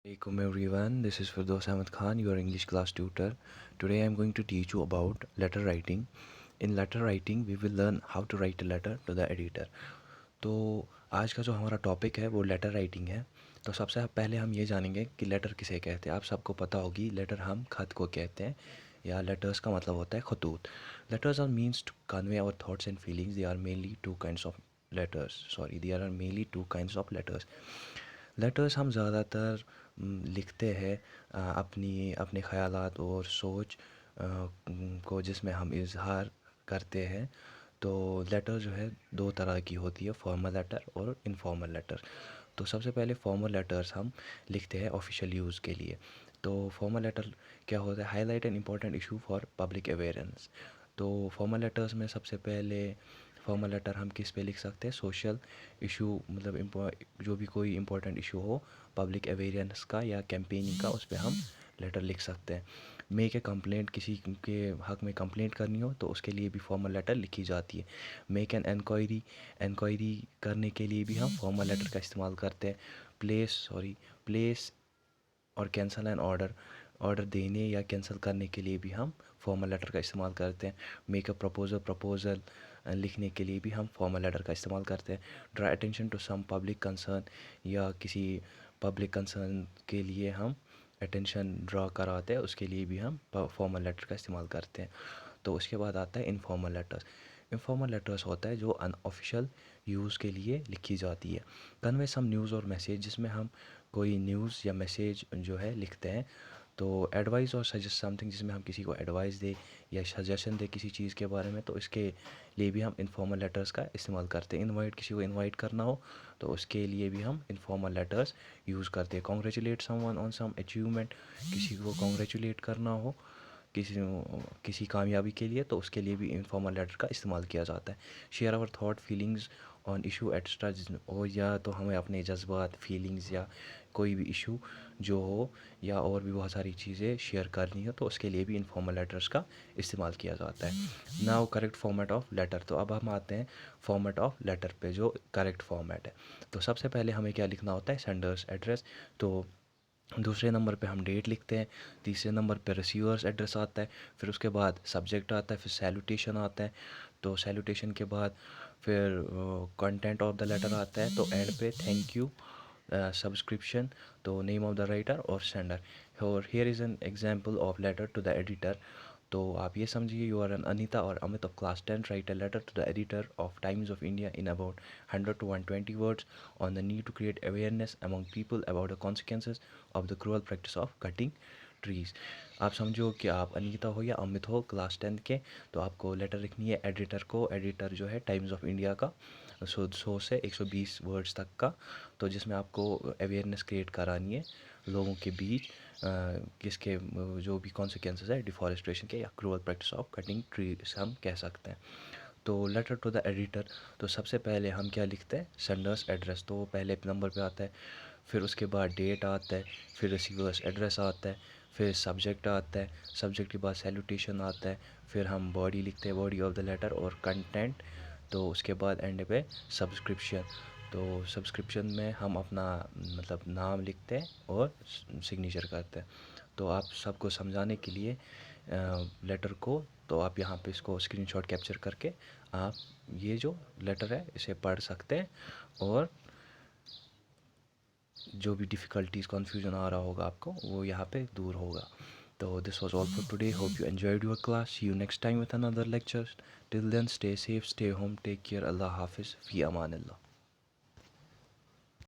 Assalamualaikum everyone, this is Firdaus Ahmed Khan, your English class tutor. Today I am going to teach you about letter writing. In letter writing, we will learn how to write a letter to the editor. तो आज का जो हमारा topic है वो letter writing है। तो सबसे पहले हम ये जानेंगे कि लेटर किसे कहते हैं। आप सबको पता होगी लेटर हम खत को कहते हैं या लेटर्स का मतलब होता है खतूत। Letters are means to convey our thoughts and feelings. They are mainly two kinds of letters sorry they are mainly two kinds of letters. Letters हम ज़्यादातर लिखते हैं अपनी अपने ख़यालात और सोच को जिसमें हम इजहार करते हैं। तो लेटर जो है दो तरह की होती है, फॉर्मल लेटर और इनफॉर्मल लेटर। तो सबसे पहले फॉर्मल लेटर्स हम लिखते हैं ऑफिशियल यूज़ के लिए। तो फॉर्मल लेटर क्या होता है? Highlight an important issue for public awareness. तो फॉर्मल लेटर्स में सबसे पहले फॉर्मल लेटर हम किस पे लिख सकते हैं? सोशल इशू, मतलब जो भी कोई इम्पोर्टेंट इशू हो पब्लिक अवेयरनेस का या कैंपेनिंग का, उस पर हम लेटर लिख सकते हैं। मेक ए कंप्लेंट, किसी के हक़ में कंप्लेंट करनी हो तो उसके लिए भी फॉर्मल लेटर लिखी जाती है। मेक एन इंक्वायरी, इंक्वायरी करने के लिए भी हम फॉर्मल लेटर का इस्तेमाल करते हैं। प्लेस और कैंसल एन ऑर्डर, ऑर्डर देने या कैंसिल करने के लिए भी हम फॉर्मल लेटर का इस्तेमाल करते हैं। मेक अ प्रपोज़ल लिखने के लिए भी हम फॉर्मल लेटर का इस्तेमाल करते हैं। Draw attention to some public concern, या किसी पब्लिक कंसर्न के लिए हम अटेंशन ड्रा कराते हैं, उसके लिए भी हम फॉर्मल लेटर का इस्तेमाल करते हैं। तो उसके बाद आता है इनफॉर्मल लेटर्स। इनफॉर्मल लेटर्स होता है जो अनऑफिशियल यूज़ के लिए लिखी जाती है। कन्वे सम न्यूज़ और मैसेज, जिसमें हम कोई न्यूज़ या मैसेज जो है लिखते हैं। तो एडवाइस और सजेस्ट समथिंग, जिसमें हम किसी को एडवाइस दे या सजेशन दे किसी चीज़ के बारे में, तो इसके लिए भी हम इनफॉर्मल लेटर्स का इस्तेमाल करते हैं। किसी को इनवाइट करना हो तो उसके लिए भी हम इनफॉर्मल लेटर्स यूज़ करते हैं। Congratulate someone on some achievement, किसी को कॉन्ग्रेचुलेट करना हो किसी किसी कामयाबी के लिए, तो उसके लिए भी इनफॉर्मल लेटर का इस्तेमाल किया जाता है। Share our thought feelings on issue extra, और या तो हमें अपने जज्बात, फीलिंग्स या कोई भी इशू जो हो या और भी बहुत सारी चीज़ें शेयर करनी हो, तो उसके लिए भी इनफॉर्मल लेटर्स का इस्तेमाल किया जाता है। Now correct format of letter. तो अब हम आते हैं फॉर्मेट ऑफ लेटर पे, जो करेक्ट फॉर्मेट है। तो सबसे पहले हमें क्या लिखना होता है? Sender's address. तो दूसरे नंबर पे हम डेट लिखते हैं। तीसरे नंबर पे रिसीवर्स एड्रेस आता है। फिर उसके बाद सब्जेक्ट आता है, फिर सैल्यूटेशन आता है। तो सैल्यूटेशन के बाद फिर कंटेंट ऑफ द लेटर आता है। तो एंड पे थैंक यू, सब्सक्रिप्शन, तो नेम ऑफ द राइटर और सेंडर। और here is an example of letter to the editor. तो आप ये समझिए, यू आर एन अनीता और Amit of class 10 write a letter to the editor of Times of India in about 100 to 120 words on the need to create awareness among people about the consequences of the cruel practice of cutting trees। आप समझो कि आप अनीता हो या अमित हो class 10 के, तो आपको लेटर लिखनी है एडिटर को। एडिटर जो है टाइम्स ऑफ इंडिया का, 100 से 120 वर्ड्स तक का। तो जिसमें आपको अवेयरनेस क्रिएट करानी है लोगों के बीच किसके जो भी कॉन्सिक्वेंसेस है डिफॉरेस्टेशन के या cruel practice of cutting trees हम कह सकते हैं। तो लेटर टू द एडिटर, तो सबसे पहले हम क्या लिखते हैं? सेंडर्स एड्रेस, तो पहले नंबर पे आता है। फिर उसके बाद डेट आता है, फिर रिसीवर्स एड्रेस आता है, फिर सब्जेक्ट आता है, सब्जेक्ट के बाद सैल्यूटेशन आता है, फिर हम बॉडी लिखते हैं, बॉडी ऑफ द लेटर और कंटेंट। तो उसके बाद एंड पे सब्सक्रिप्शन। तो सब्सक्रिप्शन में हम अपना मतलब नाम लिखते हैं और सिग्नेचर करते हैं। तो आप सबको समझाने के लिए लेटर को, तो आप यहाँ पे इसको स्क्रीनशॉट कैप्चर करके आप ये जो लेटर है इसे पढ़ सकते हैं, और जो भी डिफ़िकल्टीज़ कन्फ्यूजन आ रहा होगा आपको वो यहाँ पे दूर होगा। तो this was all for today, hope you enjoyed your class. See you next time with another lecture. Till then stay safe, stay home, take care, अल्लाह हाफिज़, फ़ी अमान अल्लाह।